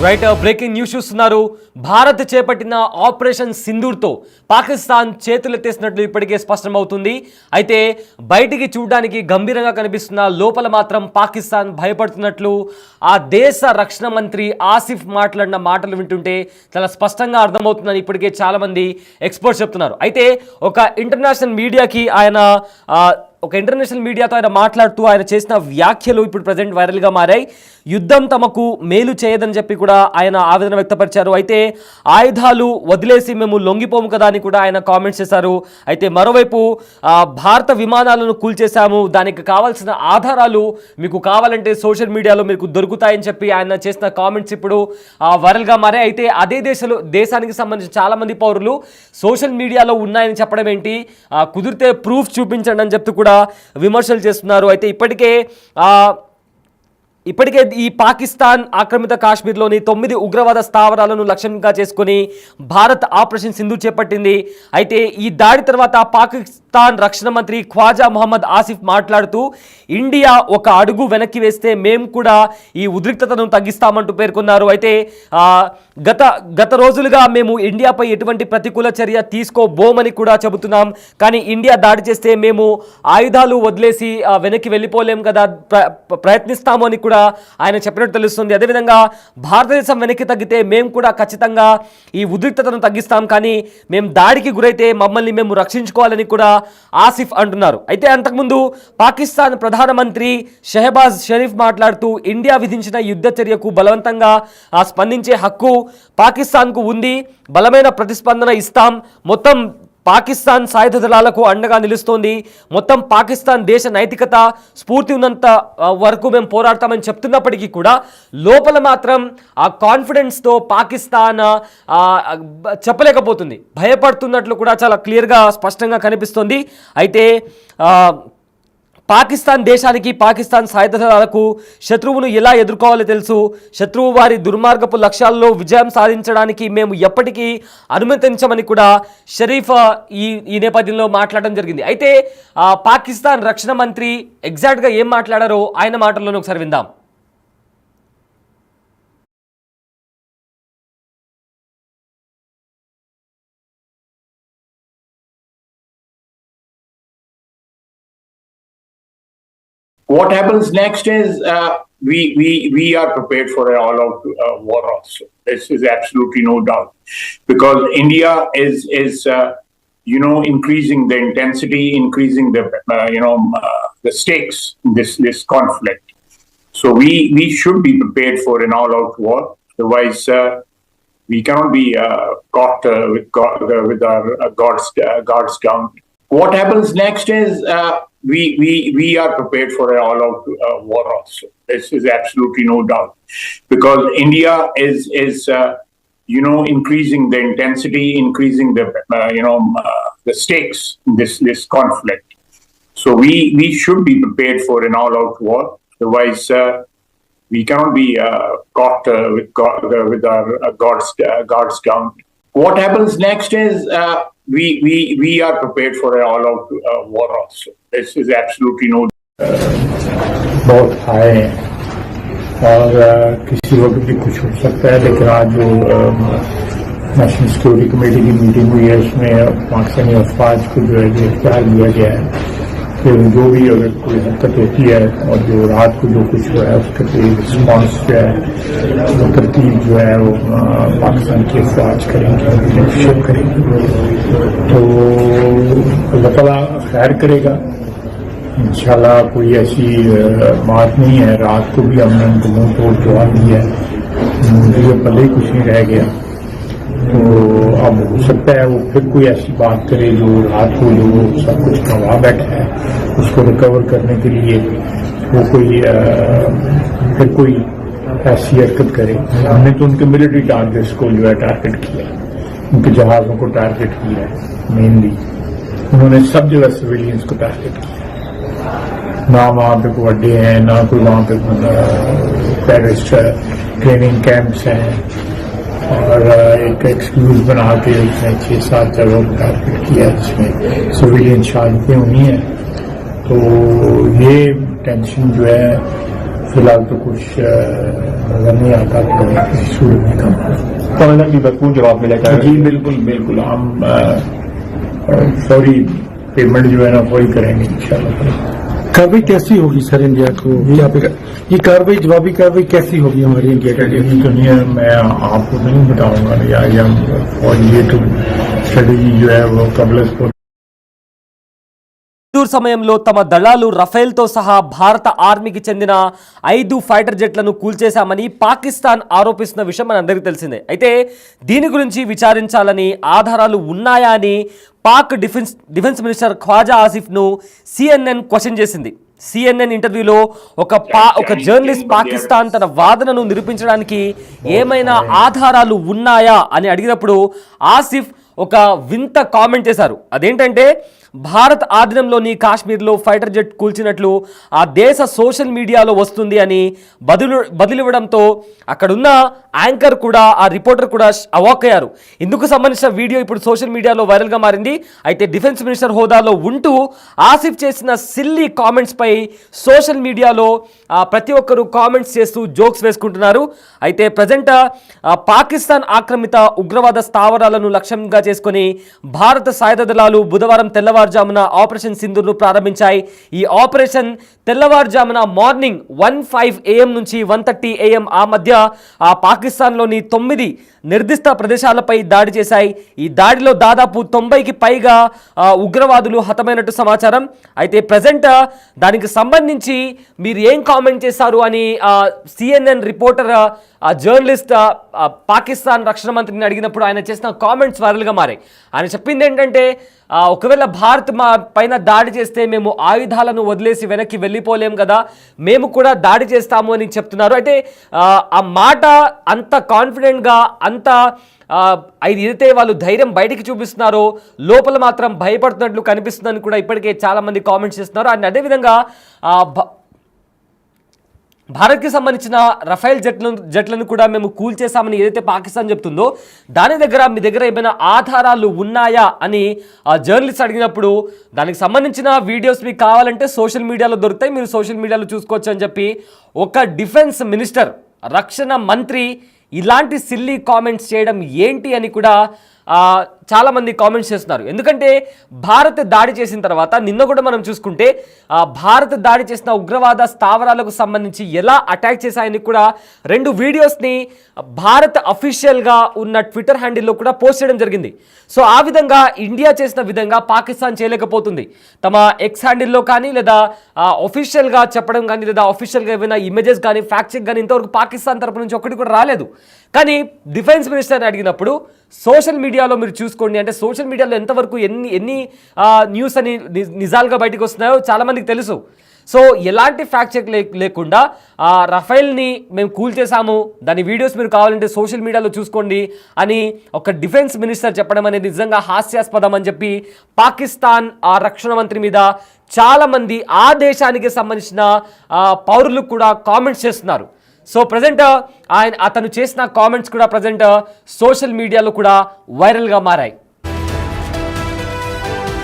Right breaking news చూస్తున్నారు. భారత్ చేపట్టిన operation సింధూర్తో Pakistan చేతులెత్తేసినట్లు ఇప్పటికే స్పష్టమవుతుంది. అయితే బయటికి చూడడానికి గంభీరంగా కనిపిస్తున్న లోపల మాత్రం పాకిస్తాన్ భయపడుతున్నట్లు ఆ దేశ రక్షణ మంత్రి ఆసిఫ్ మాట్లాడిన మాటలు వింటుంటే చాలా స్పష్టంగా అర్థమవుతుందని ఇప్పటికే చాలామంది ఎక్స్పర్ట్స్ చెప్తున్నారు. అయితే ఒక ఇంటర్నేషనల్ మీడియాతో ఆయన మాట్లాడుతూ ఆయన చేసిన వ్యాఖ్యలు ఇప్పుడు ప్రజెంట్ వైరల్గా మారాయి. యుద్ధం తమకు మేలు చేయదని చెప్పి కూడా ఆయన ఆవేదన వ్యక్తపరిచారు. అయితే ఆయుధాలు వదిలేసి మేము లొంగిపోము కదా అని కూడా ఆయన కామెంట్స్ చేశారు. అయితే మరోవైపు భారత విమానాలను కూల్చేశాము, దానికి కావాల్సిన ఆధారాలు మీకు కావాలంటే సోషల్ మీడియాలో మీకు దొరుకుతాయని చెప్పి ఆయన చేసిన కామెంట్స్ ఇప్పుడు వైరల్గా మారాయి. అయితే అదే దేశానికి సంబంధించిన చాలామంది పౌరులు సోషల్ మీడియాలో ఉన్నాయని చెప్పడం ఏంటి, కుదిరితే ప్రూఫ్ చూపించండి అని చెప్తూ కూడా విమర్శలు చేస్తున్నారు. అయితే ఇప్పటికే ఈ పాకిస్తాన్ ఆక్రమిత కాశ్మీర్లోని 9 ఉగ్రవాద స్థావరాలను లక్ష్యంగా చేసుకుని భారత్ ఆపరేషన్ సింధూర్ చేపట్టింది. అయితే ఈ దాడి తర్వాత పాకిస్తాన్ రక్షణ మంత్రి ఖ్వాజా మొహమ్మద్ ఆసిఫ్ మాట్లాడుతూ ఇండియా ఒక అడుగు వెనక్కి వేస్తే మేము కూడా ఈ ఉద్రిక్తతను తగ్గిస్తామంటూ పేర్కొన్నారు. అయితే గత రోజులుగా మేము ఇండియాపై ఎటువంటి ప్రతికూల చర్య తీసుకోబోమని కూడా చెబుతున్నాం, కానీ ఇండియా దాడి చేస్తే మేము ఆయుధాలు వదిలేసి వెనక్కి వెళ్ళిపోలేం కదా, ప్రయత్నిస్తాము అని కూడా ఆయన చెప్పినట్టు తెలుస్తుంది. అదేవిధంగా భారతదేశం వెనక్కి తగ్గితే మేము కూడా ఖచ్చితంగా ఈ ఉద్రిక్తతను తగ్గిస్తాం, కానీ మేము దాడికి గురైతే మమ్మల్ని మేము రక్షించుకోవాలని కూడా ఆసిఫ్ అంటున్నారు. అయితే అంతకుముందు పాకిస్తాన్ ప్రధానమంత్రి షెహబాజ్ షరీఫ్ మాట్లాడుతూ ఇండియా విధించిన యుద్ధ చర్యకు బలవంతంగా స్పందించే హక్కు పాకిస్తాన్కు ఉంది, బలమైన ప్రతిస్పందన ఇస్తాం, మొత్తం పాకిస్తాన్ సాయుధ దళాలకు అండగా నిలుస్తోంది, మొత్తం పాకిస్తాన్ దేశ నైతికత స్ఫూర్తి ఉన్నంత వరకు మేము పోరాడతామని చెప్తున్నప్పటికీ కూడా లోపల మాత్రం ఆ కాన్ఫిడెన్స్తో పాకిస్తాన్ చెప్పలేకపోతుంది, భయపడుతున్నట్లు కూడా చాలా క్లియర్గా స్పష్టంగా కనిపిస్తోంది. అయితే పాకిస్తాన్ దేశానికి పాకిస్తాన్ సాయుధ దళాలకు శత్రువును ఎలా ఎదుర్కోవాలో తెలుసు, శత్రువు వారి దుర్మార్గపు లక్ష్యాల్లో విజయం సాధించడానికి మేము ఎప్పటికీ అనుమతించమని కూడా షరీఫ్ ఈ నేపథ్యంలో మాట్లాడడం జరిగింది. అయితే పాకిస్తాన్ రక్షణ మంత్రి ఎగ్జాక్ట్గా ఏం మాట్లాడారో ఆయన మాటల్లోనే ఒకసారి విందాం. What happens next is we are prepared for an all-out war also. This is absolutely no doubt, because India is increasing the intensity, increasing the the stakes in this conflict. So we should be prepared for an all-out war. Otherwise, we cannot be caught with our guards down. What happens next is we are prepared for an all-out war also. This is absolutely no doubt, because India is increasing the intensity, increasing the stakes in this conflict. So we should be prepared for an all-out war. Otherwise, we cannot be caught with our guards down. What happens next is we are prepared for an all-out war also. This is absolutely no. बहुत high है और किसी वक्त भी कुछ हो सकता है, लेकिन आज जो नेशनल सिक्योरिटी कमेटी की मीटिंग हुई है उसमें पाकिस्तानी अफवाज को जो है गिरफ्तार किया गया है। फिर जो भी अगर कोई हरकत होती है और जो रात को जो कुछ हुआ है उसका कोई रिस्पॉन्स जो है वो तरतीब जो है वो पाकिस्तान की अफवाज करेंगे, लेक्चर करेंगे, तो अल्लाह ताला खैर करेगा इंशाल्लाह। कोई ऐसी बात नहीं है, रात को भी हमने उनको मुंह तोड़ जवाब दिया है, मुझे पहले ही कुछ नहीं रह गया। तो अब हो सकता है वो फिर कोई ऐसी बात करे जो रात को जो सब कुछ गंवा बैठा है उसको रिकवर करने के लिए वो फिर कोई ऐसी हरकत करे। हमने तो उनके मिलिट्री टारगेट्स को जो है टारगेट किया, उनके जहाज़ों को टारगेट किया है मेनली, उन्होंने सब जगह सिविलियंस को टारगेट किया, ना वहाँ पे कोई अड्डे हैं, ना कोई वहाँ पे टेररिस्ट ट्रेनिंग कैंप्स हैं, और एक एक्सक्यूज बना के उसने 6-7 जगहों को टारगेट किया जिसमें सिविलियन शहादतें हुई हैं। तो ये टेंशन जो है फिलहाल तो कुछ नजर नहीं आता तो किसी सूरत में काम कमलनाथ की भरपूर जवाब मिला जाएगा। जी बिल्कुल बिल्कुल, हम फौरी पेमेंट जो है ना वही करेंगे इंशाल्लाह। कार्रवाई कैसी होगी सर इंडिया को क्या पे ये कार्रवाई जवाबी कार्रवाई कैसी होगी हमारी इंडिया के लिए? तो नहीं, मैं आपको नहीं बताऊंगा या और ये तो स्ट्रेटेजी जो है वो कबल సింధూర్ సమయంలో తమ దళాలు రఫేల్తో సహా భారత ఆర్మీకి చెందిన 5 ఫైటర్ జెట్లను కూల్చేశామని పాకిస్తాన్ ఆరోపిస్తున్న విషయం మనందరికీ తెలిసిందే. అయితే దీని గురించి విచారించాలని ఆధారాలు ఉన్నాయా అని పాక్ డిఫెన్స్ మినిస్టర్ ఖ్వాజా ఆసిఫ్ను సిఎన్ఎన్ క్వశ్చన్ చేసింది. సిఎన్ఎన్ ఇంటర్వ్యూలో ఒక జర్నలిస్ట్ పాకిస్తాన్ తన వాదనను నిరూపించడానికి ఏమైనా ఆధారాలు ఉన్నాయా అని అడిగినప్పుడు ఆసిఫ్ ఒక వింత కామెంట్ చేశారు. అదేంటంటే భారత్ ఆధీనంలోని కాశ్మీర్లో ఫైటర్ జెట్ కూల్చినట్లు ఆ దేశ సోషల్ మీడియాలో వస్తుంది అని బదులివ్వడంతో అక్కడున్న యాంకర్ కూడా ఆ రిపోర్టర్ కూడా అవాక్ అయ్యారు. ఇందుకు సంబంధించిన వీడియో ఇప్పుడు సోషల్ మీడియాలో వైరల్గా మారింది. అయితే డిఫెన్స్ మినిస్టర్ హోదాలో ఉంటూ ఆసిఫ్ చేసిన సిల్లీ కామెంట్స్ పై సోషల్ మీడియాలో ప్రతి ఒక్కరూ కామెంట్స్ చేస్తూ జోక్స్ వేసుకుంటున్నారు. అయితే ప్రజెంట్ పాకిస్తాన్ ఆక్రమిత ఉగ్రవాద స్థావరాలను లక్ష్యంగా చేసుకుని భారత సాయుధ దళాలు బుధవారం తెల్లవారుజామున ఆపరేషన్ సింధూర్ను ప్రారంభించాయి. ఈ ఆపరేషన్ తెల్లవారుజామున మార్నింగ్ 1:05 AM నుంచి 1:30 AM ఆ మధ్య పాకిస్తాన్లోని 9 నిర్దిష్ట ప్రదేశాలపై దాడి చేశాయి. ఈ దాడిలో దాదాపు 90కి పైగా ఉగ్రవాదులు హతమైనట్టు సమాచారం. అయితే ప్రజెంట్ దానికి సంబంధించి మీరు ఏం కామెంట్ చేశారు అని సిఎన్ఎన్ రిపోర్టర్ జర్నలిస్ట్ పాకిస్తాన్ రక్షణ మంత్రిని అడిగినప్పుడు ఆయన చేసిన కామెంట్స్ వైరల్గా మారాయి. ఆయన చెప్పింది ఏంటంటే ఒకవేళ భారత్ మా పైన దాడి చేస్తే మేము ఆయుధాలను వదిలేసి వెనక్కి వెళ్ళిపోలేం కదా, మేము కూడా దాడి చేస్తాము అని చెప్తున్నారు. అయితే ఆ మాట అంత కాన్ఫిడెంట్గా అంత ఏదైతే వాళ్ళు ధైర్యం బయటికి చూపిస్తున్నారో లోపల మాత్రం భయపడుతున్నట్లు కనిపిస్తుందని కూడా ఇప్పటికే చాలామంది కామెంట్స్ చేస్తున్నారు. అండ్ అదేవిధంగా భారత్కి సంబంధించిన రఫేల్ జెట్లను కూడా మేము కూల్చేశామని ఏదైతే పాకిస్తాన్ చెప్తుందో దాని దగ్గర మీ దగ్గర ఏమైనా ఆధారాలు ఉన్నాయా అని జర్నలిస్ట్ అడిగినప్పుడు దానికి సంబంధించిన వీడియోస్ మీకు కావాలంటే సోషల్ మీడియాలో దొరుకుతాయి, మీరు సోషల్ మీడియాలో చూసుకోవచ్చు అని చెప్పి ఒక డిఫెన్స్ మినిస్టర్ రక్షణ మంత్రి ఇలాంటి సిల్లీ కామెంట్స్ చేయడం ఏంటి అని కూడా చాలామంది కామెంట్స్ చేస్తున్నారు. ఎందుకంటే భారత్ దాడి చేసిన తర్వాత నిన్న కూడా మనం చూసుకుంటే భారత్ దాడి చేసిన ఉగ్రవాద స్థావరాలకు సంబంధించి ఎలా అటాక్ చేశాయని కూడా 2 వీడియోస్ని భారత్ అఫీషియల్గా ఉన్న ట్విట్టర్ హ్యాండిల్లో కూడా పోస్ట్ చేయడం జరిగింది. సో ఆ విధంగా ఇండియా చేసిన విధంగా పాకిస్తాన్ చేయలేకపోతుంది. తమ ఎక్స్ హ్యాండిల్లో కానీ లేదా అఫీషియల్గా చెప్పడం కానీ లేదా అఫీషియల్గా ఏమైనా ఇమేజెస్ కానీ ఫ్యాక్ట్ చెక్ కానీ ఇంతవరకు పాకిస్తాన్ తరపు నుంచి ఒకటి కూడా రాలేదు. కానీ డిఫెన్స్ మినిస్టర్ని అడిగినప్పుడు సోషల్ మీడియాలో మీరు చూసుకోండి, అంటే సోషల్ మీడియాలో ఎంతవరకు ఎన్ని న్యూస్ అని నిజాలుగా బయటకు వస్తున్నాయో చాలామందికి తెలుసు. సో ఎలాంటి ఫ్యాక్ట్ చెక్ లేకుండా రఫేల్ని మేము కూల్చేసాము, దాని వీడియోస్ మీరు కావాలంటే సోషల్ మీడియాలో చూసుకోండి అని ఒక డిఫెన్స్ మినిస్టర్ చెప్పడం అనేది నిజంగా హాస్యాస్పదం అని చెప్పి పాకిస్తాన్ ఆ రక్షణ మంత్రి మీద చాలామంది ఆ దేశానికి సంబంధించిన పౌరులు కూడా కామెంట్స్ చేస్తున్నారు. సో ప్రజెంట్ అతను చేసిన కామెంట్స్ కూడా ప్రజెంట్ సోషల్ మీడియాలో కూడా వైరల్గా మారాయి.